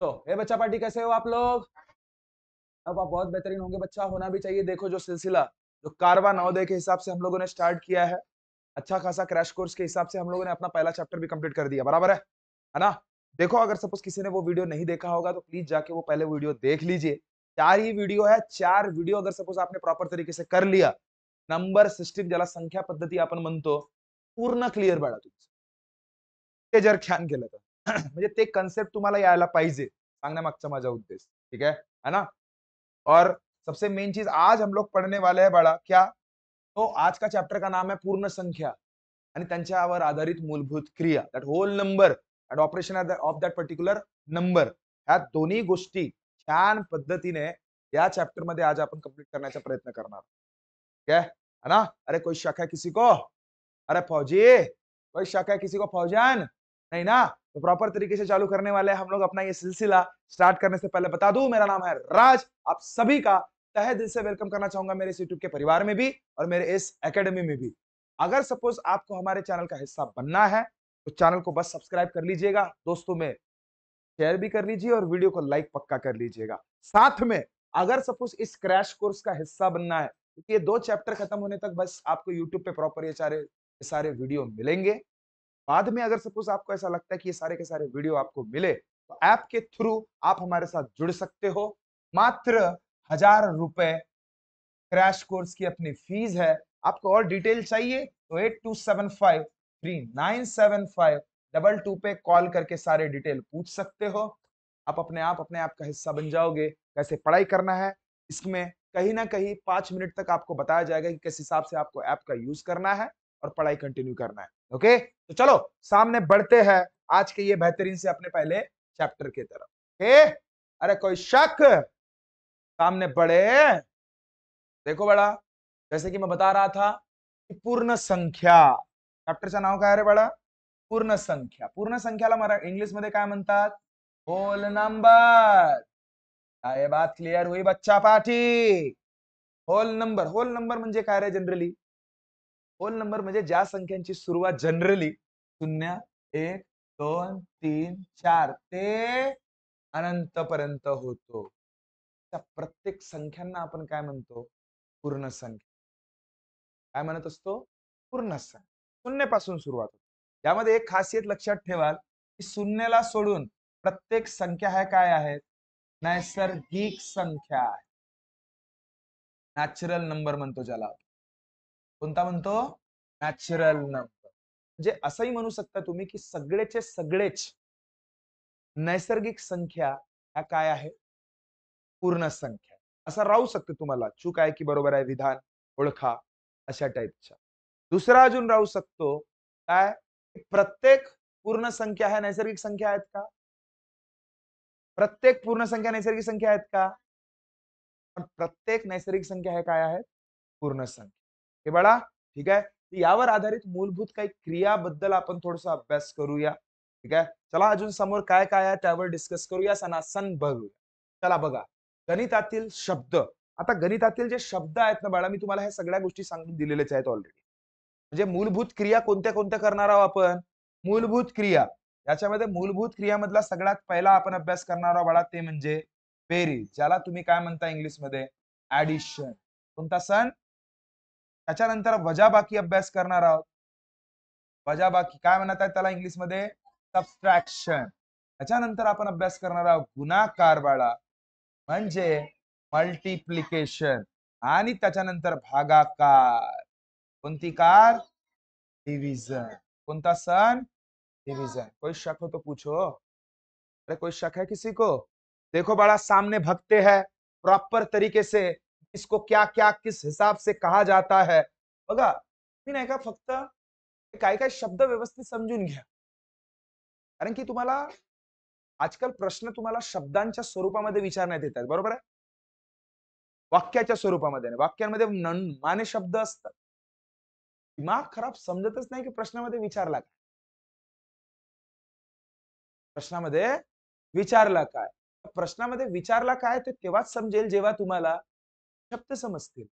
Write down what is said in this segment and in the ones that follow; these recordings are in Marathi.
तो हे बच्चा पार्टी, कैसे हो आप लोग? अब आप बहुत बेहतरीन होंगे, बच्चा होना भी चाहिए। देखो जो सिलसिला जो कारवा नवोदय के हिसाब से हम लोगों ने स्टार्ट किया है, अच्छा खासा क्रैश कोर्स के हिसाब से हम लोगों ने अपना पहला चैप्टर भी कंप्लीट कर दिया, बराबर है ना? देखो अगर सपोज किसी ने वो वीडियो नहीं देखा होगा तो प्लीज जाके वो पहले वीडियो देख लीजिए। 4 ही वीडियो है, 4 वीडियो अगर सपोज आपने प्रॉपर तरीके से कर लिया, नंबर सिस्टम ज्याला संख्या पद्धती आपण म्हणतो, पूर्ण क्लिअर बाळा तुमचं. ते जर ध्यान केलं तर. म्हणजे ते कन्सेप्ट तुम्हाला यायला पाहिजे, सांगण्यामागचा माझा उद्देश. ठीक है ना? और सबसे मेन चीज आज हम लोग पढ़ने वाले हैं बड़ा क्या, तो आज का चैप्टर का नाम है पूर्ण संख्या आणि त्यांच्यावर आधारित मूलभूत क्रिया, that whole number and operation of that particular number. ह्या दोन्ही गोष्टी छान पद्धतीने या चैप्टर मध्ये आज आपण कंप्लीट करण्याचा प्रयत्न करणार. ठीक है ना? अरे कोई शक है किसी को? अरे फौजी, कोई शक है किसी को फौजान? नहीं ना? तो प्रॉपर तरीके से चालू करने वाले हैं हम लोग अपना ये सिलसिला. स्टार्ट करने से पहले बता दूं, मेरा नाम है राज. आप सभी का तहे दिल से वेलकम करना चाहूंगा मेरे इस यूट्यूब के परिवार में भी और मेरे इस एकेडमी में भी. अगर सपोज आपको हमारे चैनल का हिस्सा बनना है तो चैनल को बस सब्सक्राइब कर लीजिएगा, दोस्तों में शेयर भी कर लीजिए और वीडियो को लाइक पक्का कर लीजिएगा. साथ में अगर सपोज इस क्रैश कोर्स का हिस्सा बनना है, क्योंकि ये 2 चैप्टर खत्म होने तक बस आपको यूट्यूब पे प्रॉपर ये सारे वीडियो मिलेंगे. बाद में अगर सपोज आपको ऐसा लगता है कि ये सारे के सारे वीडियो आपको मिले तो ऐप के थ्रू आप हमारे साथ जुड़ सकते हो. मात्र 1000 रुपए क्रैश कोर्स की अपनी फीस है. आपको और डिटेल चाहिए तो 8275397522 पे कॉल करके सारे डिटेल पूछ सकते हो. आप अपने आप का हिस्सा बन जाओगे. कैसे पढ़ाई करना है इसमें कहीं ना कहीं 5 मिनट तक आपको बताया जाएगा कि किस हिसाब से आपको ऐप का यूज करना है और पढ़ाई कंटिन्यू करना है. ओके, तो चलो सामने बढ़ते हैं आज के ये बेहतरीन से अपने पहले चैप्टर की तरफ. ओके, अरे कोई शक? सामने बढ़े. देखो बड़ा, जैसे कि मैं बता रहा था की पूर्ण संख्या, चॅप्टरचं नाव काय रे बड़ा? पूर्ण संख्या. पूर्ण संख्याला इंग्लिश मध्ये काय म्हणतात? Whole number. क्या ये बात क्लियर हुई बच्चा पाठी? Hole number. होल नंबर म्हणजे काय रे जनरली? होल नंबर म्हणजे ज्या संख्यांची सुरुवात जनरली 0, 1, 2, 3, 4 ते अनंतपर्यंत होतो. त्या प्रत्येक संख्यांना आपण काय म्हणतो? पूर्ण संख्या. काय म्हणत असतो? पूर्ण संख्या. शून्यापासून सुरुवात होते. यामध्ये एक खासियत लक्षात ठेवाल की शून्याला सोडून प्रत्येक संख्या ह्या काय आहेत? नैसर्गिक संख्या आहे. नॅचरल नंबर म्हणतो ज्याला. कोणता म्हणतो? Natural number. म्हणजे असंही म्हणू शकता तुम्ही की सगळेचे सगळेच नैसर्गिक संख्या ह्या काय आहे? पूर्ण संख्या. असं राहू शकते तुम्हाला. चूक आहे की बरोबर आहे विधान ओळखा अशा टाईपच्या. दुसरा अजून राहू शकतो काय? प्रत्येक पूर्ण संख्या ह्या नैसर्गिक संख्या आहेत का? प्रत्येक पूर्ण संख्या नैसर्गिक संख्या आहेत का? पण प्रत्येक नैसर्गिक संख्या हे काय आहेत? पूर्ण संख्या. हे बघा, ठीक आहे. यावर आधारित मूलभूत काही क्रियाबद्दल आपण थोडासा अभ्यास करूया. ठीक आहे. चला अजून समोर काय काय आहे त्यावर डिस्कस करूया, सनासन बघूया. चला बघा, गणितातील शब्द. आता गणितातील जे शब्द आहेत ना बाळा, मी तुम्हाला ह्या सगळ्या गोष्टी सांगून दिलेल्याच आहेत ऑलरेडी. म्हणजे मूलभूत क्रिया कोणत्या कोणत्या करणार आहोत आपण? मूलभूत क्रिया. याच्यामध्ये मूलभूत क्रियामधला सगळ्यात पहिला आपण अभ्यास करणार आहोत बाळा, ते म्हणजे बेरीज, ज्याला तुम्ही काय म्हणता इंग्लिश मध्ये? ऍडिशन. कोणता सण? त्याच्यानंतर वजाबाकी अभ्यास करणार आहोत. वजाबाकी काय म्हणत आहे त्याला इंग्लिश मध्ये? सबस्ट्रॅक्शन. त्याच्यानंतर आपण अभ्यास करणार आहोत गुणाकार बाळा, म्हणजे मल्टिप्लिकेशन. आणि त्याच्यानंतर भागाकार. कोणती कार? डिव्हिजन. कोणता सण? डिवीजन. कोई शक हो तो पूछो. अरे कोई शक है किसी को? देखो बड़ा, सामने भगते हैं प्रॉपर तरीके से इसको क्या क्या किस हिसाब से कहा जाता है. बघा, मी नाही का फक्त काय काय शब्द व्यवस्थित समजून घ्या. कारण की तुम्हाला आजकाल प्रश्न तुम्हाला शब्दांच्या स्वरूपामध्ये विचारण्यात येतात, बरोबर आहे? वाक्याच्या स्वरूपामध्ये नाही. वाक्यांमध्ये माने शब्द असतात. दिमाग खराब समजतच नाही की प्रश्नामध्ये विचारला काय. प्रश्नामध्ये विचारला काय? प्रश्नामध्ये विचारला काय ते तेव्हाच समजेल जेव्हा तुम्हाला शब्द समजतील.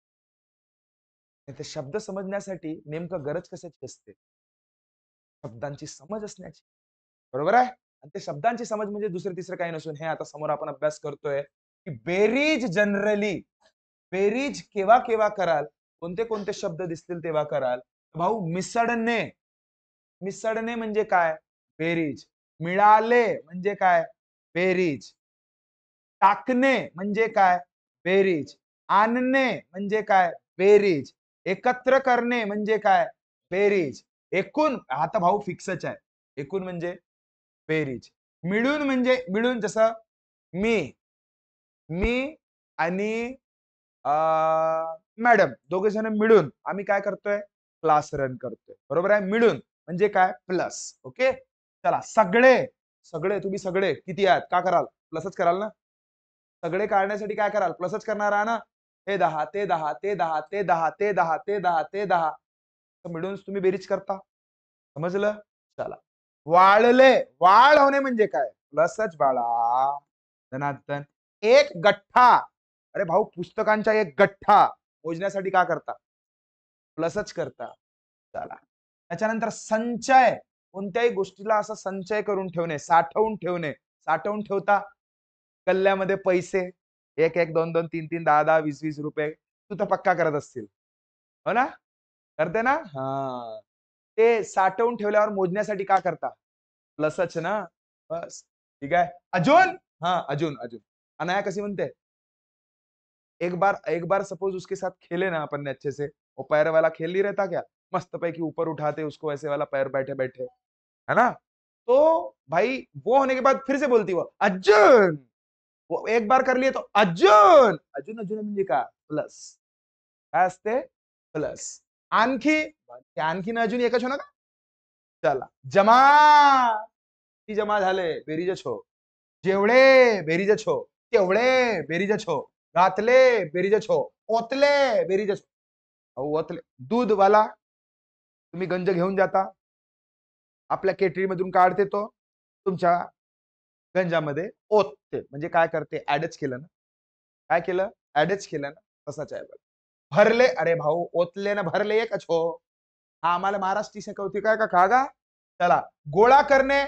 ते शब्द समजण्यासाठी नेमकं गरज कशाची असते? शब्दांची समज असण्याची. बरोबर आहे? आणि ते शब्दांची समज म्हणजे दुसरं तिसरं काही नसून हे आता समोर आपण अभ्यास करतोय की बेरीज जनरली बेरीज केव्हा केव्हा कराल, कोणते कोणते शब्द दिसतील तेव्हा कराल. भाऊ मिसळणे, मिसळणे म्हणजे काय? बेरीज. मिळाले म्हणजे काय? बेरीज. टाकणे म्हणजे काय? बेरीज. आणणे म्हणजे काय? बेरीज. एकत्र करणे म्हणजे काय? बेरीज. एकूण आता भाऊ फिक्सच आहे. एकूण म्हणजे बेरीज. मिळून म्हणजे मिळून जसं मी मी आणि मॅडम दोघे जण मिळून आम्ही काय करतोय? क्लास रन करतोय. बरोबर आहे? मिळून म्हणजे काय? प्लस. ओके. चला सगळे सगळे तुम्ही सगळे किती आहात? का कराल? प्लसच कराल ना. सगळे काढण्यासाठी काय कराल? प्लसच करणार आहे ना. ते 10 ते 10 ते 10 ते 10 ते 10 ते 10 ते 10 मिळून तुम्ही बेरीज करता. समजलं? चला. वाळले, वाळ होणे म्हणजे काय? प्लसच बाळा. धनाधन. एक गठ्ठा. अरे भाऊ पुस्तकांचा एक गठ्ठा मोजण्यासाठी का करता? प्लसच करता. चला. त्याच्यानंतर संचय. कोणत्याही गोष्टीला असा संचय करून ठेवणे, साठवून ठेवणे. साठवून ठेवता गल्ल्यामध्ये पैसे 1-1, 2-2, 3-3, 10-10, 20-20 रुपये तू तर पक्का करत असतील. हो ना? करते ना? हां. ते साठवून ठेवल्यावर मोजण्यासाठी का करता? प्लसच ना. बस. ठीक आहे. अजून? हां, अजून, अजून. अनाया कशी म्हणते? एक बार सपोज उसके साथ खेले ना अपन ने अच्छे से, वो पैर वाला खेल नहीं रहता क्या? मस्त पैकी ऊपर उठाते उसको ऐसे वाला पैर बैठे-बैठे, है ना? तो भाई वो होने के बाद फिर से बोलती वो अर्जुन. वो एक बार कर लिए तो अर्जुन. अर्जुन अर्जुन म्हणजे का? प्लस. काय असते? प्लस. आणखी आणखीन अजून एकच होणार का? चला. जमा. ती जमा झाले बेरीजच हो. जेवढे बेरीजच हो. तेवढे बेरीजच हो. घातले बेरीजच हो. ओतले बेरीजच हो. ओतले दूधवाला तुम्ही गंज घेऊन जाता. आपल्या केटरीमधून काढते तो तुमच्या गंजामध्ये ओतते. म्हणजे काय करते? ऍडच केलं ना. काय केलं? ऍडच केलं ना. तसाच आहे. भरले अरे भाऊ ओतले ना भरले एकच हो. हा आम्हाला महाराष्ट्री शिकवते काय का खागा? चला गोळा करणे.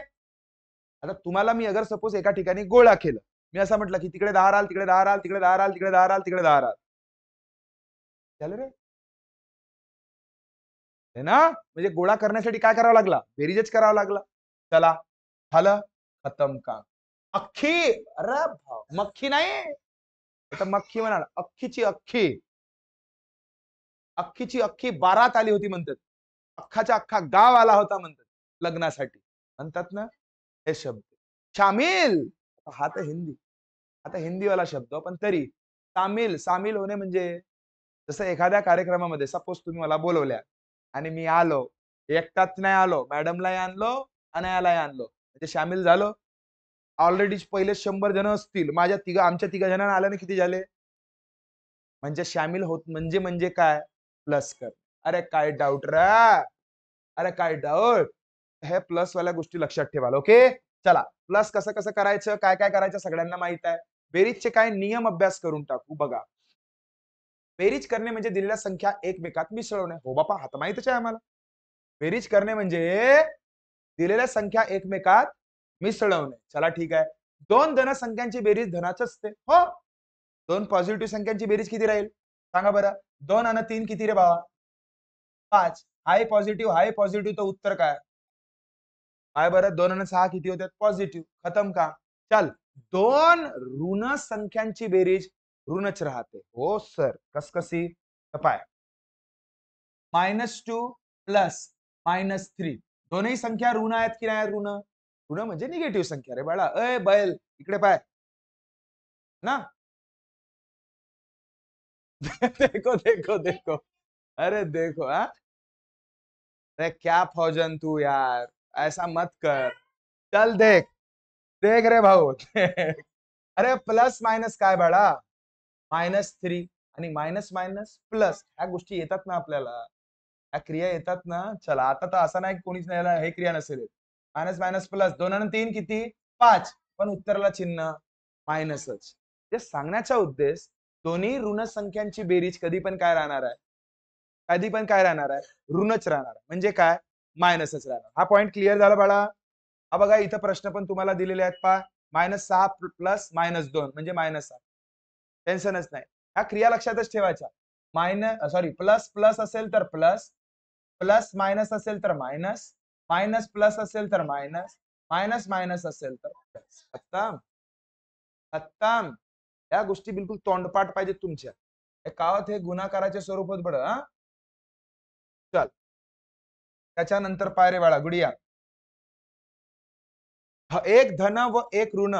आता तुम्हाला मी अगर सपोज एका ठिकाणी गोळा केलं. मी असं म्हटलं की तिकडे 10 राल, तिकडे 10 राल, तिकडे 10 राल, तिकडे 10 राल, तिकडे 10 राल. झालं रे? है ना? म्हणजे गोळा करण्यासाठी काय करावं लागला? बेरीजच करावं लागला. चला झालं खतम काम. अख्खी अरे भाव मक्खी नाही आता मक्खी म्हणाल अख्खीची अख्खी अख्खीची अख्खी बारात आली होती म्हणतात. अख्खाचा अख्खा गाव आला होता म्हणतात लग्नासाठी. म्हणतात ना हे शब्द. शामिल हा तर हिंदी. आता हिंदीवाला शब्द पण तरी सामील सामील होणे म्हणजे जसं एखाद्या कार्यक्रमामध्ये सपोज तुम्ही मला बोलवल्या आणि मी आलो. एकटाच नाही आलो. मॅडमलाही आणलो, अनायालाही आणलो. म्हणजे शामिल झालो. ऑलरेडी पहिले 100 जण असतील. आमच्या तिघा जणांना आल्याने किती झाले? म्हणजे शामिल होत म्हणजे काय? प्लस कर. अरे काय डाऊट रा? अरे काय डाऊट? हे प्लस वाल्या गोष्टी लक्षात ठेवाल. ओके? चला प्लस कसं कसं करायचं, काय काय करायचं सगळ्यांना माहित आहे. बेरीजचे काय नियम अभ्यास करून टाकू बघा. बेरीज करणे म्हणजे दिलेल्या संख्या एकमेकात मिसळवणे. हो बापा हा तर माहितच आहे आम्हाला. बेरीज करणे म्हणजे दिलेल्या संख्या एकमेकात मिसळवणे. चला ठीक आहे. दोन धन संख्यांची बेरीज धनाच असते. हो. दोन पॉझिटिव्ह संख्यांची बेरीज किती राहील? सांगा बरं. 2 आणि 3 किती रे बाबा? 5. हाय पॉझिटिव्ह तर उत्तर काय? काय बरं 2 आणि 6 किती होतात? पॉझिटिव्ह. खतम का? चल. 2 ऋण संख्यांची बेरीज ऋणच राहते. हो सर. कशी? पाय. -2 प्लस -3 दोनही संख्या ऋण आहेत की नाही ऋण? ऋण म्हणजे निगेटिव्ह संख्या रे बाळा. अय बैल इकडे पाय. ना? देखो देखो देखो. अरे देखो हाँ. अरे क्या फौजन तू यार. ऐसा मत कर. चल देख. देख रे भाऊ. अरे प्लस मायनस काय बाळा? -3 आणि मायनस मायनस प्लस ह्या गोष्टी येतात ना आपल्याला. ह्या क्रिया येतात ना. चला आता तर असं नाही कोणीच नाही हे क्रिया नसेल. मायनस मायनस प्लस 2 आणि 3 किती? 5. पण उत्तराला चिन्ह मायनसच. ते सांगण्याचा उद्देश दोन्ही ऋण संख्यांची बेरीज कधी पण काय राहणार आहे? कधी पण काय राहणार आहे? ऋणच राहणार. म्हणजे काय? मायनसच राहणार. हा पॉइंट क्लिअर झाला बाळा? हा बघा इथं प्रश्न पण तुम्हाला दिलेले आहेत पहा. -6 प्लस -2 म्हणजे -7. टेन्शनच नाही. ह्या क्रिया लक्षातच ठेवायच्या. प्लस प्लस असेल तर प्लस, प्लस मायनस असेल तर मायनस, मायनस प्लस असेल तर मायनस, मायनस मायनस असेल तर प्लस. खतम खतम. या गोष्टी बिलकुल तोंडपाठ पाहिजेत तुमच्या. कावत हे गुणाकाराचे स्वरूप होत बड. चल त्याच्यानंतर पाय रे बाळा गुडिया. एक धन व एक ऋण.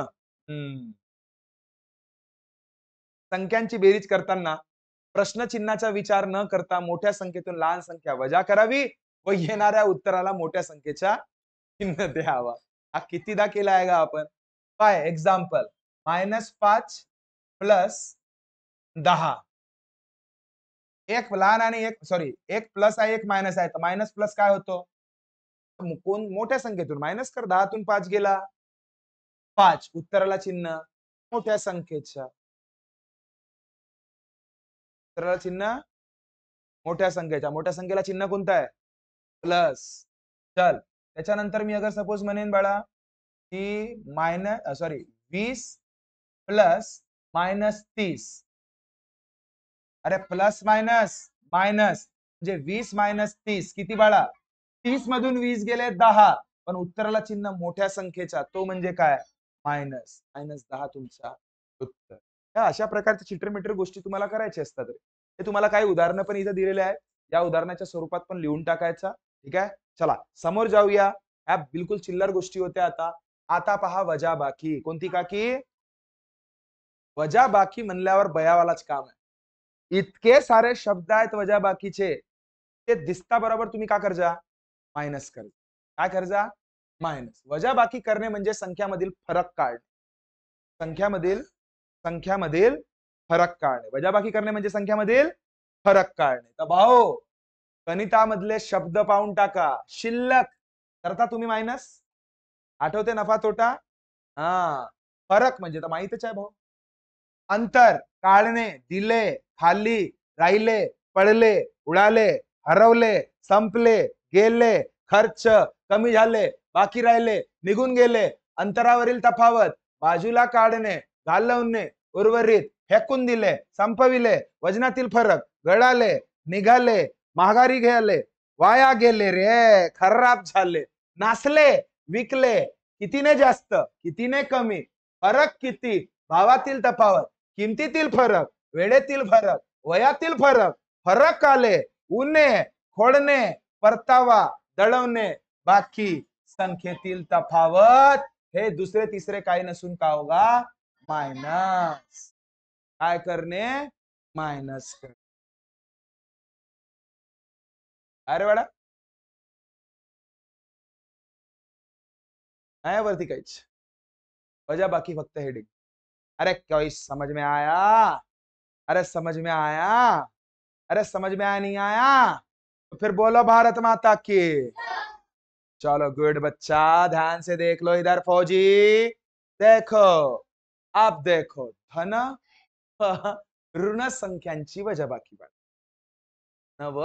संख्यांची बेरीज करताना प्रश्नचिन्हाचा विचार न करता मोठ्या संख्येतून लहान संख्या वजा करावी व येणाऱ्या उत्तराला मोठ्या संख्येचा चिन्ह द्यावा. हा कितीदा केला आहे का आपण? काय एक्झाम्पल, -5 प्लस 10. एक लहान आणि एक प्लस आहे एक मायनस आहे. तर मायनस प्लस काय होतो? कोण मोठ्या संख्येतून मायनस कर. 10तून 5 गेला 5. उत्तराला चिन्ह मोठ्या संख्येच्या. उत्तराला चिन्ह मोठ्या संख्येच्या. मोठ्या संख्येला चिन्ह कोणतं आहे? प्लस. चल त्याच्यानंतर मी अगर सपोज म्हणेन बाळा की 20 प्लस -30. अरे प्लस मायनस मायनस म्हणजे 20 मायनस 30 किती बाळा? 30 मधून 20 गेले 10. पण उत्तराला चिन्ह मोठ्या संख्येचा, तो म्हणजे काय? मायनस. -10 तुमचा उत्तर. या अशा प्रकारच्या चित्रमिटर गोष्टी तुम्हाला करायच्या असतात. हे तुम्हाला काही उदाहरणं पण इथे दिलेले आहेत. या उदाहरणाच्या स्वरूपात पण लिहून टाकायचा. ठीक आहे. चला समोर जाऊया. ह्या बिलकुल चिल्लर गोष्टी होत्या. आता पहा वजाबाकी. कोणती काकी? वजाबाकी म्हणल्यावर बयावालाच काम आहे. इतके सारे शब्द आहेत वजाबाकीचे. ते दिसता बरोबर तुम्ही का करजा? मायनस कर. काय करजा? मायनस. वजाबाकी करणे म्हणजे संख्यामधील फरक काढणे. संख्यामधील फरक काढणे. वजाबाकी करणे म्हणजे संख्यामधील फरक काढणे. तर भाऊ गणितामधले शब्द पाहून टाका. शिल्लक करता तुम्ही मायनस. आठवते नफा तोटा? हा. फरक म्हणजे तर माहितच आहे भाऊ. अंतर काढणे, दिले, खाली, राहिले, पडले, उडाले, हरवले, संपले, गेले, खर्च कमी झाले, बाकी राहिले, निघून गेले, अंतरावरील तफावत, बाजूला काढणे, घालवणे, उर्वरित, फेकून दिले, संपविले, वजनातील फरक, गळाले, निघाले, माघारी गेले, वाया गेले रे, खराब झाले, नासले, विकले, कितीने जास्त, कितीने कमी, फरक किती, भावातील तफावत, किमतीतील फरक, वेळेतील फरक, वयातील फरक, फरक आले, उन्हे, खोडणे, परतावा, दळवणे, बाकी संख्येतील तफावत, हे दुसरे तिसरे काही नसून का होगा? मायनस. काय करणे? मायनस करणे. अरे बड़ा आया वरती काहीच वजह बाकी फक्त हेडिंग. अरे कोई समझ में आया? अरे समझ में आया? अरे समझ में आया नहीं आया? तो फिर बोलो भारत माता की। चलो गुड बच्चा, ध्यान से देख लो इधर फौजी। देखो अब देखो धन ऋण संख्यांची वजाबाकी नव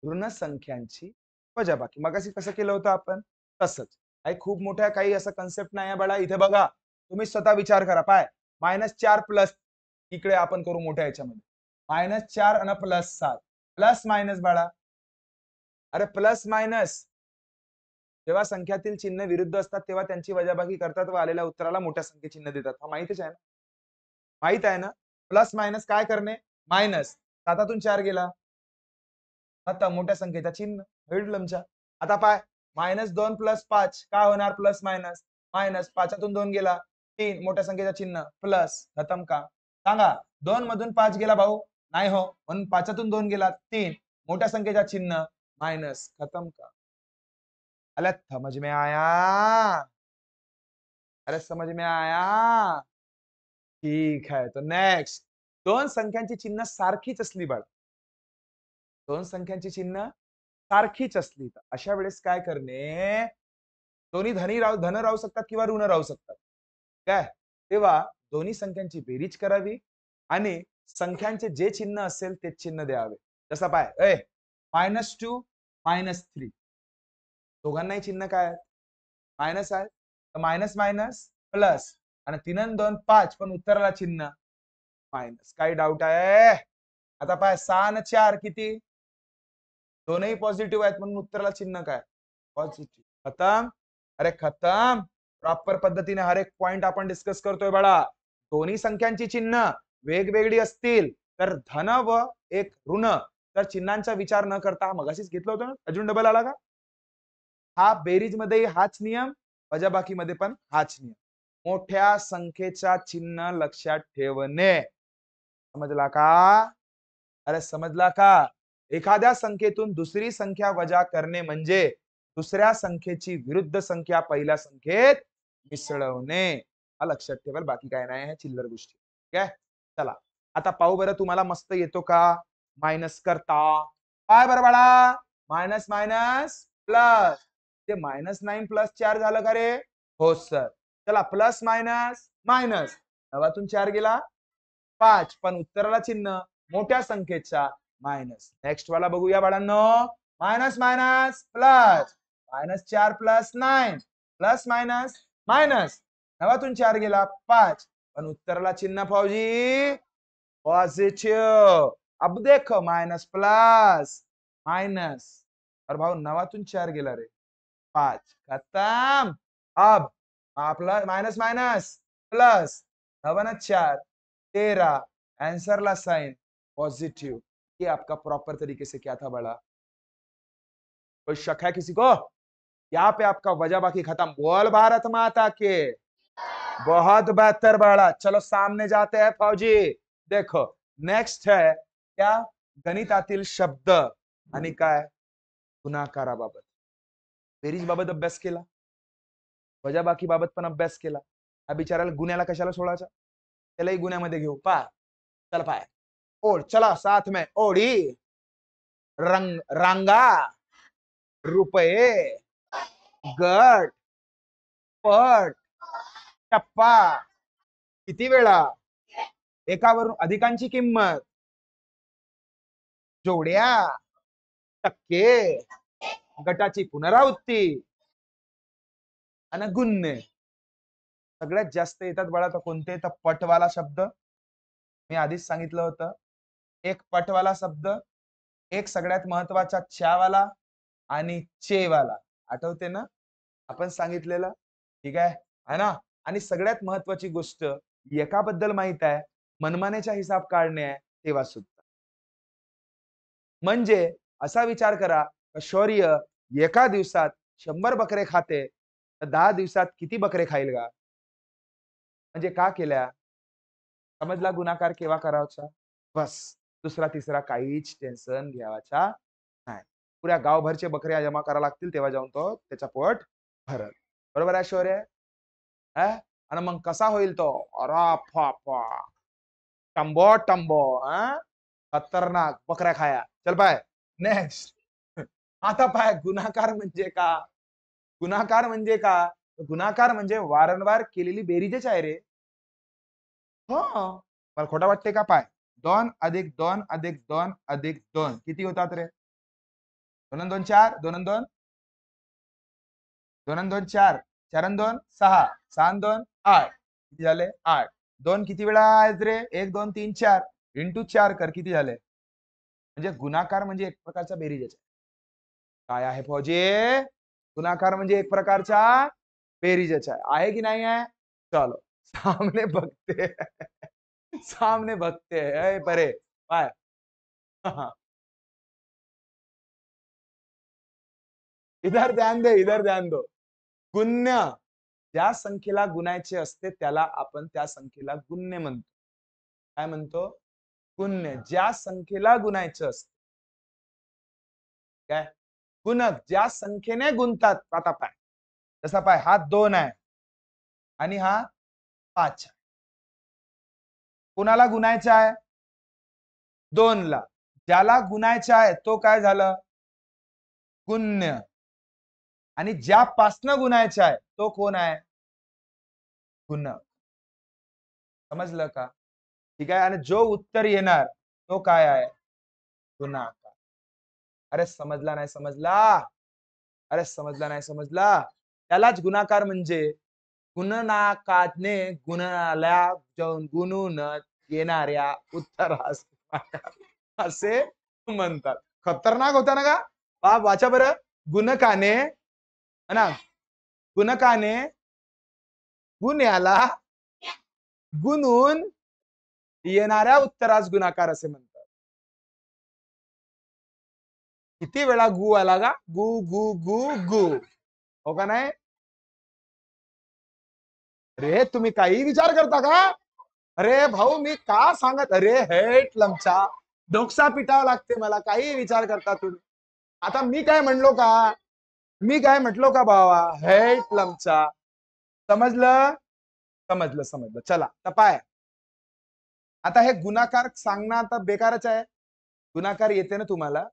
ऋण संख्यांची वजाबाकी. मगाशी कसं केलं होतं आपण? तसंच. काही खूप मोठ्या काही असं कन्सेप्ट नाही आहे बाळा. इथे बघा तुम्ही स्वतः विचार करा. पाय -4 प्लस इकडे आपण करू मोठ्या याच्यामध्ये. -4 आणि +7 प्लस मायनस बाळा. अरे प्लस मायनस जेव्हा संख्यातील चिन्ह विरुद्ध असतात तेव्हा त्यांची वजाबाकी करतात व आलेल्या उत्तराला मोठ्या संख्ये चिन्ह देतात. हा माहितच आहे ना? माहित आहे ना? प्लस मायनस काय करणे? मायनस. 7तून 4 गेला. आता मोठ्या संख्येचा चिन्ह हेडलमच्या. आता पाय -2 + 5 काय होणार? Plus minus minus. 5तून 2 गेला 3 मोठ्या संख्येचा चिन्ह प्लस. खतम का? सांगा 2 मधून 5 गेला भाऊ? नाही हो. म्हणून 5तून 2 गेला 3 मोठ्या संख्येचा चिन्ह मायनस. खतम का? अरे समझ में आया? अरे समझ में आया? ठीक है. तो नेक्स्ट दोन संख्यांची चिन्ह सारखीच असली बाळा. दोन संख्यांची चिन्ह सारखीच असली तर अशा वेळेस काय करणे? दोन्ही धन राहू शकतात किंवा ऋण राहू शकतात. काय? तेव्हा दोन्ही संख्यांची बेरीज करावी आणि संख्यांचे जे चिन्ह असेल ते चिन्ह द्यावे. जसं पाय -2 -3 दोघांनाही चिन्ह काय आहे? मायनस आहे तर मायनस मायनस प्लस आणि 3 आणि 2 5 पण उत्तराला चिन्ह मायनस. काही डाऊट आहे? आता पाय 6 आणि 4 किती? दोनही पॉझिटिव्ह आहेत म्हणून उत्तराला चिन्ह काय? पॉझिटिव्ह. खतम. अरे खतम. प्रॉपर पद्धतीने हर एक पॉइंट आपण डिस्कस करतोय बाळा. दोन्ही संख्यांची चिन्ह वेगवेगळी असतील तर धन व एक ऋण तर चिन्हांचा विचार न करता मगाशीच घेतलं होतं ना, अजून डबल आला का? हा बेरीज मध्ये हाच नियम, वजाबाकी मध्ये पण हाच नियम. मोठ्या संख्येचा चिन्ह लक्षात ठेवणे. समजला का? अरे समजला का? एखाद्या संख्येतून दुसरी संख्या वजा करणे म्हणजे दुसऱ्या संख्येची विरुद्ध संख्या पहिल्या संख्येत मिसळवणे. हा लक्षात ठेवाल, बाकी काय नाही, हे चिल्लर गोष्टी. ठीक आहे, चला आता पाहू बरं तुम्हाला मस्त येतो का मायनस करता. काय बरं बाळा? Minus minus plus. ते -9 प्लस 4 झालं का रे? हो सर. चला प्लस मायनस मायनस, नवातून 4 गेला 5 पण उत्तराला चिन्ह मोठ्या संख्येचा मायनस. नेक्स्ट वाला बघूया बाळांनो. Minus minus plus, -4 plus 9 plus minus minus, नवातून 4 गेला 5 पण उत्तराला चिन्ह फौजी पॉझिटिव्ह. अब देखो मायनस प्लस मायनस, और भाऊ नवातून 4 गेला रे 5. खत्म. अब आपला मायनस मायनस प्लस, 9 4 13, आंसर ला साइन पॉजिटिव. ये आपका प्रॉपर तरीके से क्या था बड़ा? कोई शक है किसी को? यहाँ पे आपका वजह बाकी खत्म. बोल भारत माता के. बहुत बेहतर बड़ा. चलो सामने जाते हैं फौजी. देखो नेक्स्ट है क्या? गणितातील शब्द आणि काय गुणाकाराबाबत. बेरीज बाबत अभ्यास केला, वजाबाकी बाबत पण अभ्यास केला. हा बिचाराला गुन्ह्याला कशाला सोडायचा? त्यालाही गुन्ह्यामध्ये घेऊ. पा चल पाय ओढ, चला साथ में ओढी, रंग रांगा, रुपये, गट, पट, टप्पा, किती वेळा, एकावरून अधिकांची किंमत, जोड्या, टक्के, गटाची पुनरावृत्ती आणि गुन्हे. सगळ्यात जास्त येतात बाळा तर कोणते? तर पटवाला शब्द. मी आधीच सांगितलं होतं, एक पटवाला शब्द, एक सगळ्यात महत्वाचा च्यावाला आणि चेवाला. आठवते ना आपण सांगितलेलं? ठीक आहे ना. आणि सगळ्यात महत्वाची गोष्ट एकाबद्दल माहित आहे, मनमानेचा हिसाब काढणे आहे तेव्हा सुद्धा. म्हणजे असा विचार करा, शौर्य एका दिवसात 100 बकरे खाते तर 10 दिवसात किती बकरे खाईल का? म्हणजे का केल्या? समजला गुणाकार केव्हा करायचा? बस दुसरा तिसरा काहीच टेन्शन घ्यावाचा नाही. पुऱ्या गावभरचे बकऱ्या जमा करा लागतील तेव्हा जाऊन तो त्याचा पोट भरल. बरोबर आहे शौर्य? आणि मग कसा होईल तो? अरा फा टंबो टंबो. खतरनाक बकऱ्या खाया. चल पाय नेक्स्ट. आता पाय गुणाकार म्हणजे का? गुणाकार म्हणजे का? गुणाकार म्हणजे वारंवार केलेली बेरीजच आहे रे. हो, मला खोटा वाटते का? पाय 2 अधिक 2 अधिक 2 अधिक 2 किती होतात रे? 2 2 4, 2 2 2 2 4, 4 2 6, 6 2 8 किती झाले? 8. 2 किती वेळा आहेत रे? 1 2 3 4 इंटू 4 कर किती झाले? म्हणजे गुणाकार म्हणजे एक प्रकारचा बेरीजच आहे. काय आहे फौजी? गुणाकार म्हणजे एक प्रकारचा बेरीजच आहे की नाही आहे? चलो सामने बघते. सामने बघते है परे पाय. इधर ध्यान दे, इधर ध्यान दो. गुण्य ज्या संख्येला गुणायचे असते त्याला आपण त्या संख्येला गुण्य म्हणतो. काय म्हणतो? गुण्य. ज्या संख्येला गुणायचं असतं काय? गुणक ज्या संख्येने गुणतात. आता पाय जसा पाय हा 2 आहे आणि हा 5 आहे. कोणाला गुणायचा आहे? 2 ला. ज्याला गुणायचा आहे तो काय झालं? गुण्य. आणि ज्यापासनं गुणायचा आहे तो कोण आहे? गुणक. समजलं का? ठीक आहे. आणि जो उत्तर येणार तो काय आहे? गुणाकार. अरे समजला नाही समजला? अरे समजला नाही समजला? त्यालाच गुणाकार म्हणजे गुणनाकाने गुणाला गुणून येणाऱ्या उत्तरास गुणाकार असे म्हणतात. खतरनाक होता ना का? वाचा बरं. गुणकाने ना, गुणकाने गुण्याला गुणून येणाऱ्या उत्तरास गुणाकार असे म्हणतात. किती वेळा गु आला का? गु गु गु गु, हो का नाही? अरे तुम्ही काही विचार करता का? अरे भाऊ मी का सांगत, अरे हेट लमचा डोकसा पिटावं लागते मला, काही विचार करता तुम्ही. आता मी काय म्हणलो का? मी काय म्हटलो का बाबा? हेट लमचा. समजलं समजलं समजलं. चला तपाय. आता हे गुणाकार सांगणं आता बेकारच आहे. गुणाकार येते ना तुम्हाला?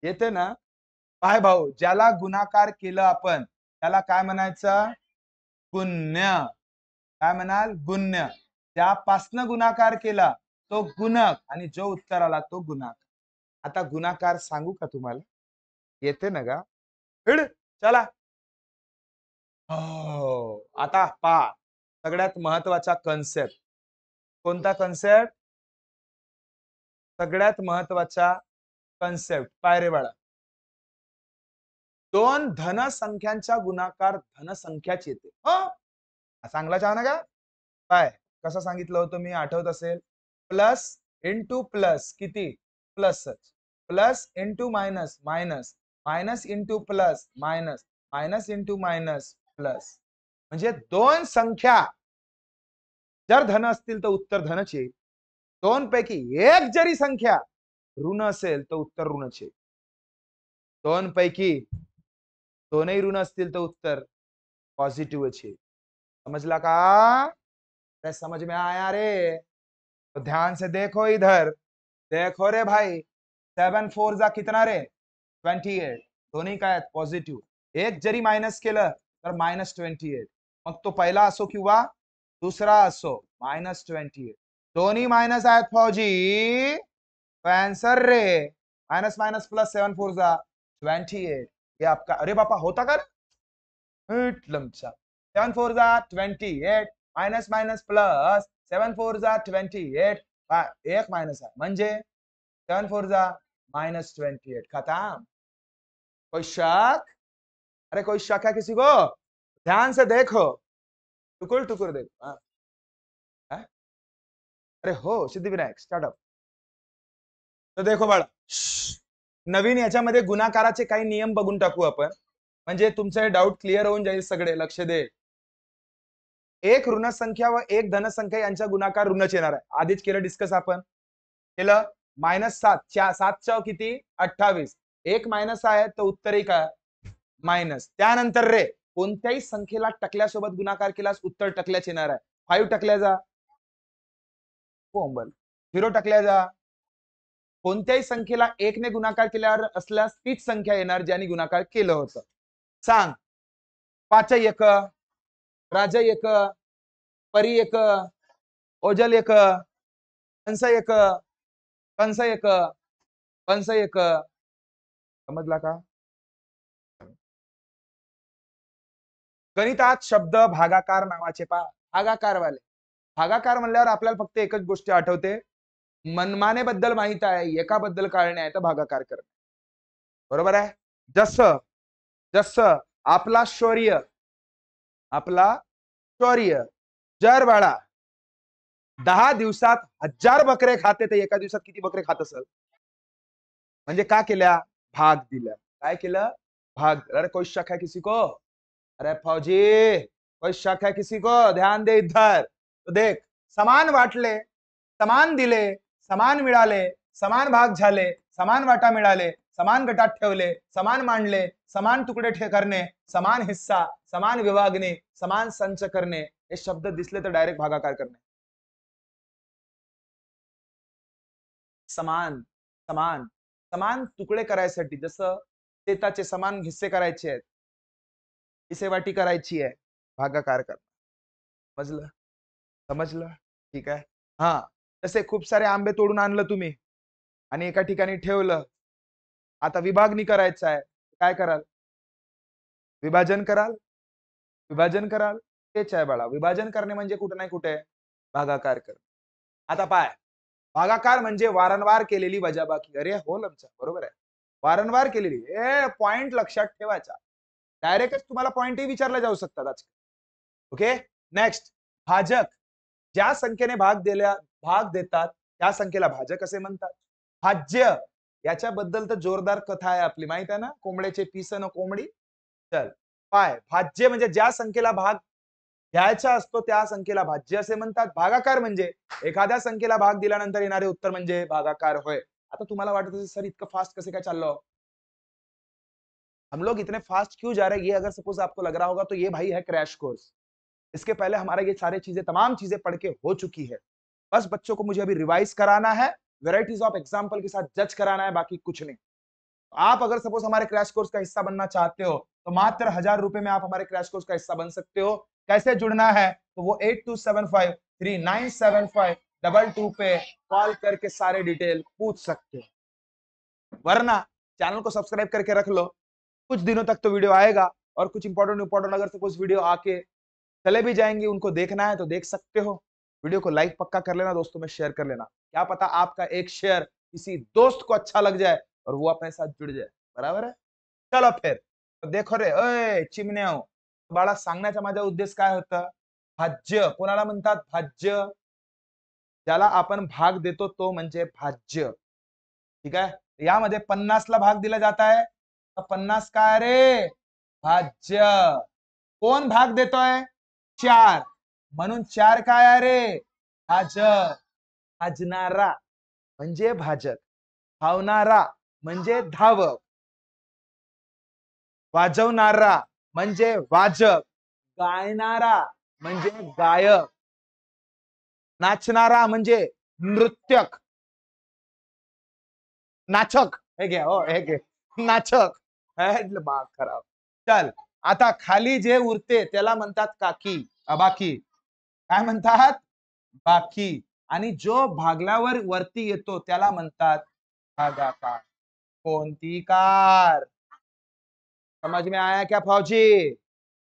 येते ना? पाय भाऊ, ज्याला गुणाकार केलं आपण त्याला काय म्हणायचं? गुण्य. काय म्हणाल? गुण्य. ज्यापासनं गुणाकार केला तो गुणक आणि जो उत्तर आला तो गुणाकार. आता गुणाकार सांगू का तुम्हाला? येते ना का? चला. हो, आता पहा सगळ्यात महत्वाचा कन्सेप्ट. कोणता कन्सेप्ट? सगळ्यात महत्वाचा कन्सेप्ट. पाय रे बाळा. दोन धनसंख्यांचा गुणाकार धनसंख्याच येते. चांगला छान का? काय कसं सांगितलं होतं मी, आठवत असेल? प्लस इंटू प्लस किती? प्लसच. Plus into minus minus, minus into plus minus, minus into minus plus. म्हणजे दोन संख्या जर धन असतील तर उत्तर धनच येईल. दोन पैकी एक जरी संख्या ऋण असेल तर उत्तर ऋणच येईल. दोन पैकी दोनही ऋण असतील तर उत्तर पॉझिटिव्ह येईल. समझला का? समझ में आया रे? तो ध्यान से देखो इधर, देखो रे भाई. 7 4 जा कितना रे? 28. दोन्ही काय पॉझिटिव्ह. एक जरी मायनस केलं तर -28. मग तो पहिला असो किंवा दुसरा असो, -28. दोन्ही मायनस आहेत फौजी. आंसर रे माइनस माइनस प्लस 7 4 जा 28. ये आपका, अरे बापा होता का? 7 4 जा 28, मायनस मायनस प्लस 7 4 जा 28. एक मायनस आहे म्हणजे 7 4 जा -28. खत्म. कोई शक? अरे कोई शक है किसी को? ध्यान से देखो, टुकुर टुकुर देखो. अरे हो सिद्धिविनायक स्टार्टअप. तर देखो बाळा, नवीन याच्यामध्ये गुणाकाराचे काही नियम बघून टाकू आपण, म्हणजे तुमचे डाऊट क्लिअर होऊन जाईल सगळे. लक्ष दे. एक ऋण संख्या व एक धनसंख्या यांचा गुणाकार ऋणच येणार आहे. आधीच केलं डिस्कस आपण. केलं. -7 7 किती? 28. एक मायनस आहे तर उत्तरही काय? मायनस. त्यानंतर रे कोणत्याही संख्येला टकल्यासोबत गुणाकार केल्यास उत्तर टकल्याच येणार आहे. 5 टकल्याचा, 0 टकल्याचा. कोणत्याही संख्येला 1 ने गुणाकार केल्यावर असल्यास तीच संख्या येणार ज्याने गुणाकार केलं होतं. सांग. 5 1, राजा 1, परी 1, ओजल 1, कंस 1, कंस 1, कंस 1. समजला का? गणितात शब्द भागाकार नावाचे पहा. भागाकार वाले. भागाकार म्हणल्यावर आपल्याला फक्त एकच गोष्ट आठवते. मनमाने बद्दल माहित आहे, एकाबद्दल कळणे आहे तर भागाकार करणे. बरोबर आहे? जसं जसं आपला शौर्य, आपला शौर्य जर बाळा 10 दिवसात 1000 बकरे खाते तर एका दिवसात किती बकरे खात असेल? म्हणजे का केल्या? भाग दिल्या. काय केलं? भाग. अरे कोई शक है किसी को? अरे फौजी कोई शक है किसी को? ध्यान दे इधर. तो देख, समान वाटले, समान दिले, समान मिळाले, समान भाग झाले, समान वाटा मिळाले, समान गटात ठेवले, समान मांडले, समान तुकडे करणे, समान हिस्सा, समान विभागणे, समान संच करणे. हे शब्द दिसले तर डायरेक्ट भागाकार करणे. समान समान समान तुकडे करायसाठी, जसं शेताचे समान हिस्से करायचे आहेत, हिस्सेवाटी करायची आहे, भागाकार कर. समजलं? समजलं? ठीक आहे. हा, तसे खूप सारे आंबे तोडून आणलं तुम्ही आणि एका ठिकाणी ठेवलं. आता विभागणी करायचं आहे, काय कराल? विभाजन कराल. विभाजन कराल तेच आहे बाळा. विभाजन करणे म्हणजे कुठे नाही कुठे भागाकार करणे. आता पाय, भागाकार म्हणजे वारंवार केलेली वजाबाकी. अरे हो लमचा, बरोबर आहे. वारंवार केलेली. पॉइंट लक्षात ठेवायचा. डायरेक्टच तुम्हाला पॉइंटही विचारले जाऊ शकतात आजकाल. ओके. नेक्स्ट, भाजक. ज्या संख्येने भाग देतात त्या संख्येला भाजक असे म्हणतात. भाज्य, याच्याबद्दल तर जोरदार कथा आहे आपली, माहित आहे ना, कोंबड्याचे पीस न कोंबडी. चल पाय, भाज्य म्हणजे ज्या संख्येला भाग घ्यायचा असतो त्या संख्येला भाज्य असे म्हणतात. भागाकार म्हणजे एखाद्या संख्येला भाग दिल्यानंतर येणारे उत्तर म्हणजे भागाकार होय. आता तुम्हाला वाटत असेल सर इतकं फास्ट कैसे काय चाललो, हम लोग इतने फास्ट क्यों जा रहे हैं? ये अगर सपोज आपको लग रहा होगा तो ये भाई है क्रैश कोर्स। इसके पहले हमारा ये सारे चीजें तमाम चीजें पढ़ के हो चुकी है। बस बच्चों को मुझे अभी रिवाइज कराना है, वेराइटीज ऑफ एग्जाम्पल के साथ जज कराना है, बाकी कुछ नहीं। आप अगर सपोज हमारे क्रैश कोर्स का हिस्सा बनना चाहते हो तो मात्र 1000 रुपए में आप हमारे क्रैश कोर्स का हिस्सा बन सकते हो। कैसे जुड़ना है? तो वो 8275397522 पे कॉल करके सारे डिटेल पूछ सकते हो, वरना चैनल को सब्सक्राइब करके रख लो। कुछ दिनों तक तो वीडियो आएगा और कुछ इंपॉर्टेंट अगर सपोज वीडियो आके चले भी जाएंगे, उनको देखना है तो देख सकते हो। वीडियो को लाइक पक्का कर लेना, दोस्तों में शेयर कर लेना। क्या पता आपका एक शेयर किसी दोस्त को अच्छा लग जाए और वो अपने साथ जुड़ जाए, बराबर है। चलो फिर तो देखो रे, ओय चिमण्या, बाळा सांगण्याचा माझा उद्देश काय होता? भाज्य कोणाला म्हणतात? भाज्य ज्याला आपण भाग देतो तो म्हणजे भाज्य, ठीक आहे। यामध्ये 50 ला भाग दिला जात आहे, 50 काय रे? भाज्य। कोण भाग देतोय? 4, म्हणून 4 काय आहे रे? भाजक। भाजणारा म्हणजे भाजक, धावणारा म्हणजे धावक, वाजवणारा म्हणजे वाजक, गायणारा म्हणजे गायक, नाचणारा म्हणजे नृत्यक, नाचक, हे घ्या हो, हे घे नाचक, बाग खराब। चल आता खाली जे उरते त्याला म्हणतात काकी, बाकी काय म्हणतात? बाकी। आणि जो भागल्यावर वरती येतो त्याला म्हणतात भागाकार। कोणती कार? समझ में आया क्या फौजी?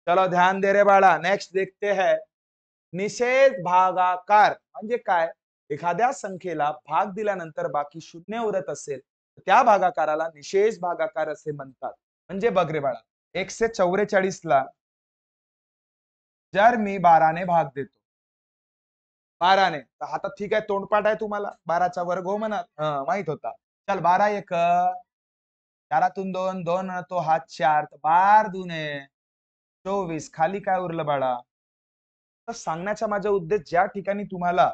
चलो ध्यान दे रे बाळा। नेक्स्ट देखते हैं, निषेध भागाकार म्हणजे काय? एखाद्या संख्येला भाग दिल्यानंतर बाकी शून्य उरत असेल त्या भागाकाराला निषेध भागाकार असे म्हणतात। म्हणजे बघ रे बाळा, 144 ला जर मी 12 ने भाग देतो, 12 ने, तर आता ठीक आहे, तोंडपाठ आहे तुम्हाला, 12चा वर्ग हो म्हणा, माहित होता। चल 12 एक, 4तून 2, 2 तो हात 4, 12 दुने 24, खाली काय उरलं बाळा? तर सांगण्याचा माझा उद्देश, ज्या ठिकाणी तुम्हाला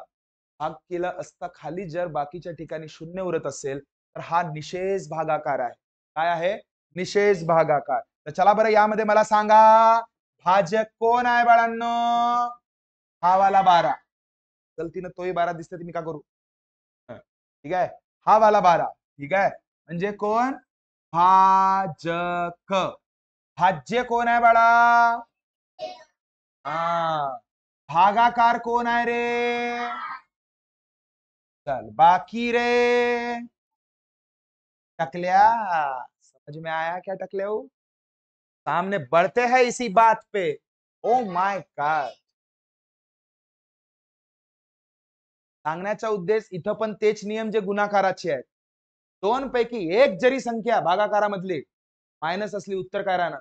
भाग केला असता खाली जर बाकीच्या ठिकाणी शून्य उरत असेल तर हा निषेध भागाकार आहे। काय आहे? निषेध भागाकार। तर चला बरं, यामध्ये मला सांगा भाजक कोण आहे बाळांनो? हा वाला 12, गलतीनं तोही 12 दिसते, मी का करू? ठीक आहे, हा वाला 12, ठीक आहे, म्हणजे कोण? भाजक। भाज्य कोण आहे बाळा? हा, भागाकार कोण आहे रे? चल बाकी रे टकलिया, समझ में आया क्या टकले? सामने बढ़ते हैं इसी बात पे। ओ माय गॉड, सांगण्याचा उद्देश इथं पण तेच नियम जे गुणाकाराचे आहेत। दोन पैकी एक जरी संख्या भागाकारामधली मायनस असली, उत्तर काय राहणार?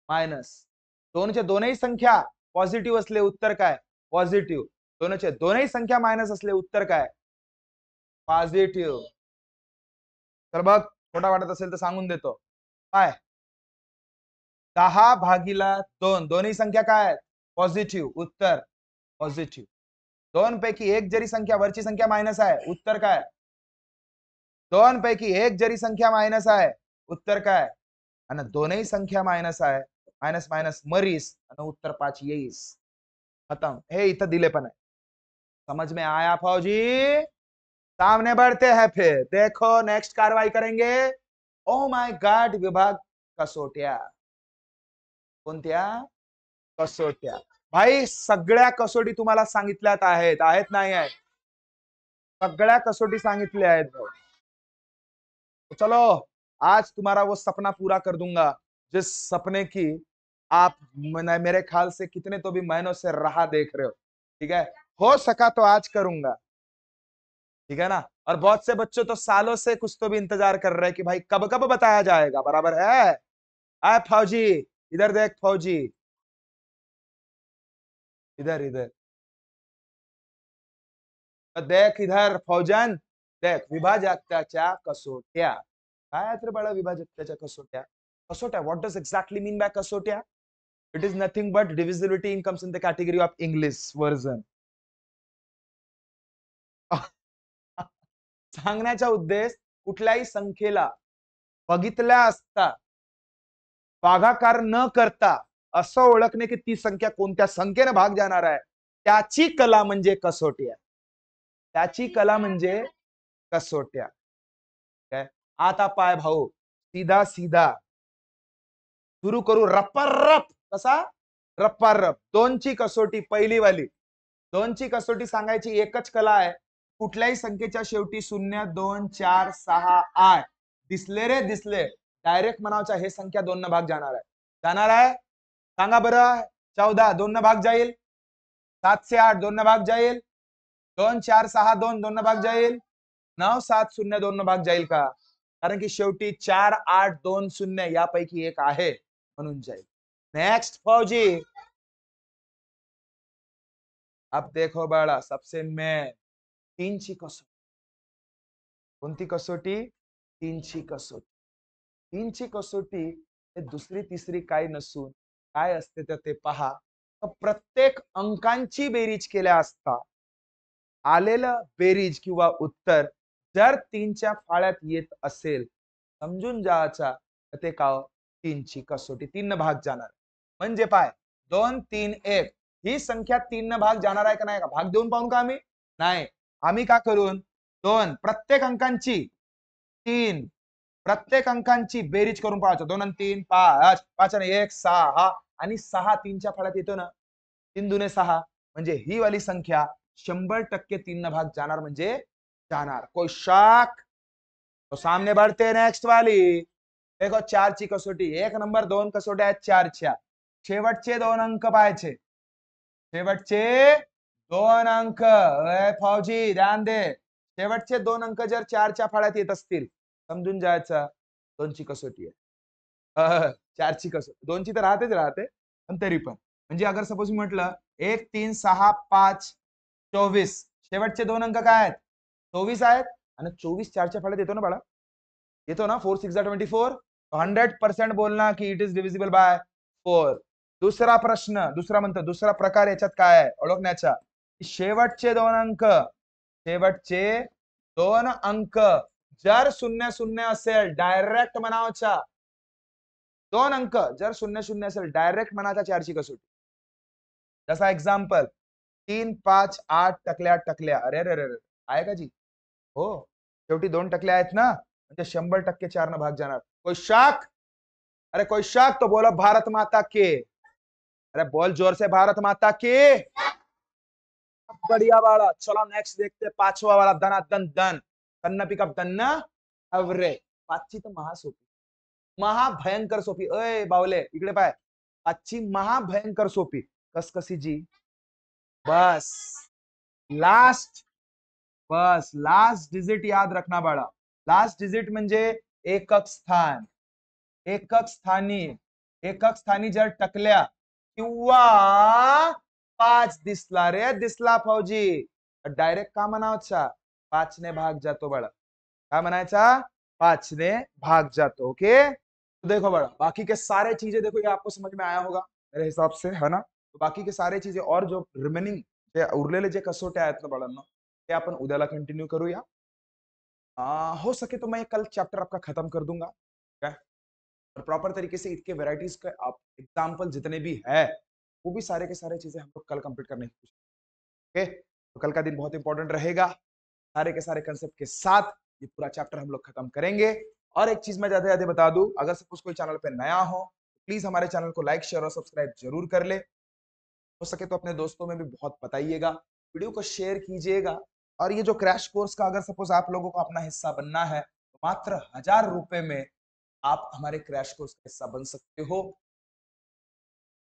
मायनस। दोनच्या दोनही संख्या पॉझिटिव्ह असले, उत्तर काय? पॉझिटिव्ह। दोनच्या दोनही संख्या मायनस असले, उत्तर काय? पॉझिटिव्ह। तर बघ, खोटा वाटत असेल तर सांगून देतो, काय 10/2, दोन्ही संख्या काय आहेत? पॉझिटिव्ह, उत्तर पॉझिटिव्ह। दोन पैकी एक जरी संख्या, वरची संख्या मायनस आहे, उत्तर काय? दोन पैकी एक जरी संख्या मायनस आहे, उत्तर काय? आणि दोनही संख्या मायनस आहे, मायनस मायनस मरीस, आणि उत्तर 5 येईस। खत्म। हे इथं दिले पण आहे, समझ में आया फौजी? सामने बढ़ते हैं, फिर देखो नेक्स्ट कार्रवाई करेंगे। ओ माय गॉड, विभाग कसोट्या। कोणत्या? कसोट्या। भाई सगळ्या कसोटी तुम्हाला सांगितल्यात आहेत, आहेत नाही आहेत? सगळ्या कसोटी सांगितल्या आहेत भाऊ। तो चलो आज तुम्हारा वो सपना पूरा कर दूंगा जिस सपने की आप मेरे ख्याल से कितने तो भी महीनों से राह देख रहे हो, ठीक है। हो सका तो आज करूंगा, ठीक है ना। और बहुत से बच्चों तो सालों से कुछ तो भी इंतजार कर रहे हैं कि भाई कब कब बताया जाएगा, बराबर है। आए फौजी, इधर देख फौजी, इधर इधर देख, इधर फौजन देख, विभाजकाच्या कसोट्या। काय तर बळा विभाजकाच्या कसोट्या, कसोट्या, what does exactly mean by कसोट्या? It is nothing but divisibility in comes in the category of English version. सांगण्याचा उद्देश कुठल्याही संख्येला बघितल्या असता भागाकार न करता असं ओळखणे की ती संख्या कोणत्या संख्येने भाग जाणार आहे, त्याची कला म्हणजे कसोट्या, त्याची कला म्हणजे कसोट्या, काय। आता पाय भाऊ, सीधा सीधा सुरू करू रप्पारप, कसा रप्पारप। दोनची कसोटी, पहिली वाली दोनची कसोटी सांगायची एकच कला आहे, कुठल्याही संख्येच्या शेवटी 0 2 4 6 8 दिसले रे दिसले, डायरेक्ट म्हणावचा हे संख्या 2 न भाग जाणार आहे, जाणार आहे। सांगा बरं, 14 2 न भाग जाईल, 7 से 8 2 न भाग जाईल, 2 4 6 2 2 न भाग जाईल, 9 7 0 2 न भाग जाईल का? कारण की शेवटी 4 8 2 0 यापैकी एक आहे म्हणून जाईल। नेक्स्ट फौजी, अब देखो बड़ा, सबसे मेन तीनची कसोटी। कोणती कसोटी? तीनची कसोटी। तीनची कसोटी हे दुसरी तिसरी काय नसून काय असते तर ते पहा। प्रत्येक अंकांची बेरीज केल्या असता आलेलं बेरीज किंवा उत्तर जर 3च्या फाळ्यात येत असेल, समजून जायचा ते का तीनची कसोटी, 3 न भाग जाणार। म्हणजे पाय 2 3 1 ही संख्या 3 न भाग जाणार आहे का नाही, का भाग देऊन पाहून का आम्ही? नाही, आम्ही का करून 2 प्रत्येक अंकांची 3 प्रत्येक अंकांची बेरीज करून पाहायचं, 2 आणि 3 5, 5 आणि 1 6 आणि 6 3च्या फाळ्यात येतो ना, 3 दुने 6, म्हणजे ही वाली संख्या 100% 3 न भाग जाणार म्हणजे जाणार। कोई शक? तो सामने बढ़ते नेक्स्ट वाली, देखो 4 ची कसोटी, 1 नंबर 2 कसोट्या आहेत 4च्या, शेवटचे 2 अंक पाहायचे, शेवटचे 2 अंक। फौजी ध्यान दे, शेवटचे 2 अंक जर 4च्या फाळ्यात येत असतील, समजून जायचं 2ची कसोटी आहे। 4ची कसोटी, 2ची तर राहते, पण तरी पण म्हणजे अगर सपोज म्हटलं 1 3 6 5 24, शेवटचे 2 अंक काय आहेत? 24 आहेत, आणि 24 4च्या फाळ्यात येतो ना बाळा, येतो ना। 4 6 24, 100% बोलना की इट इज डिव्हिजिबल बाय 4। दुसरा प्रश्न, दुसरा म्हणतो दुसरा प्रकार याच्यात काय आहे ओळखण्याचा, शेवटचे 2 अंक, शेवटचे 2 अंक जर 0 0 असेल डायरेक्ट म्हणावचा, 2 अंक जर 0 0 असेल डायरेक्ट म्हणायचा 4ची कसोटी। जसा एग्जाम्पल 3 5 8 टकल्या टकल्या, अरे अरे अरे आहे का जी? हो, शेवटी 2 टकल्या आहेत ना, म्हणजे 100% 4 न भाग जाणार। कोई शक? अरे कोई शक तो बोलो भारत माता के, अरे बोल जोर से भारत माता के। बढ़िया वाला, चलो नेक्स्ट देखते, पांचवा वाला, दना दन दन तन्न पिकअप दन्न अवरे। पाचची तर महासोपी, महाभयंकर सोपी। अय बावले इकडे पाय, पाचची महाभयंकर सोपी। कस कसी जी? बस लास्ट, बस लास्ट डिजिट याद रखना बाळा, लास्ट डिजिट म्हणजे एकक स्थान, एकक स्थानी, एकक स्थानी जर टकल्या किंवा 5 दिसला रे दिसला फौजी, डायरेक्ट का म्हणावचा 5 ने भाग जातो बाळा, काय म्हणायचा 5 ने भाग जातो। ओके, तो देखो बड़ा, बाकी के सारे चीजें देखो ये आपको समझ में आया होगा मेरे हिसाब से, है ना। तो बाकी के सारे चीजें और जो रिमेनिंग उरलेले जे कसोट्या आहेत ना बाळांनो, ते आपण उद्याला कंटिन्यू करूया। हो सके तो मैं कल चैप्टर आपका खत्म कर दूंगा, क्या और प्रॉपर तरीके से इसके वेराइटीज के आप एग्जाम्पल जितने भी है वो भी सारे के सारे चीजें हम लोग कल कंप्लीट करने की कोशिश। ओके, तो कल का दिन बहुत इंपॉर्टेंट रहेगा, सारे के सारे कंसेप्ट के साथ ये पूरा चैप्टर हम लोग खत्म करेंगे। और एक चीज मैं ज्यादा ज्यादा बता दूं, अगर सपोज कोई चैनल पे नया हो तो प्लीज हमारे चैनल को लाइक शेयर और सब्सक्राइब जरूर कर ले, हो सके तो अपने दोस्तों में भी बहुत बताइएगा, वीडियो को शेयर कीजिएगा। और ये जो क्रैश कोर्स का अगर सपोज आप लोगों को अपना हिस्सा बनना है तो मात्र 1000 रुपए में आप हमारे क्रैश कोर्स का हिस्सा बन सकते हो।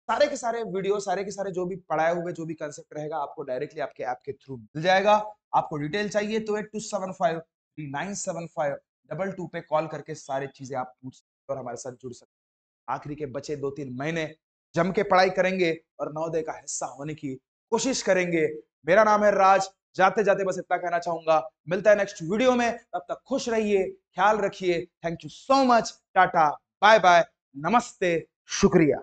सारे के सारे वीडियो, सारे के सारे जो भी पढ़ाए हुए जो भी कंसेप्ट रहेगा आपको डायरेक्टली आपके ऐप के थ्रू मिल जाएगा। आपको डिटेल चाहिए तो 8275397522 पे कॉल करके सारी चीजें आप पूछ सकते और हमारे साथ जुड़ सकते। आखिरी के बचे 2-3 महीने जम के पढ़ाई करेंगे और नवोदय का हिस्सा होने की कोशिश करेंगे। मेरा नाम है राज। जाते जाते बस इतना कहना चाहूंगा, मिलता है नेक्स्ट वीडियो में। तब तक खुश रहिए, ख्याल रखिए। Thank you so much. Tata, bye bye, नमस्ते, शुक्रिया।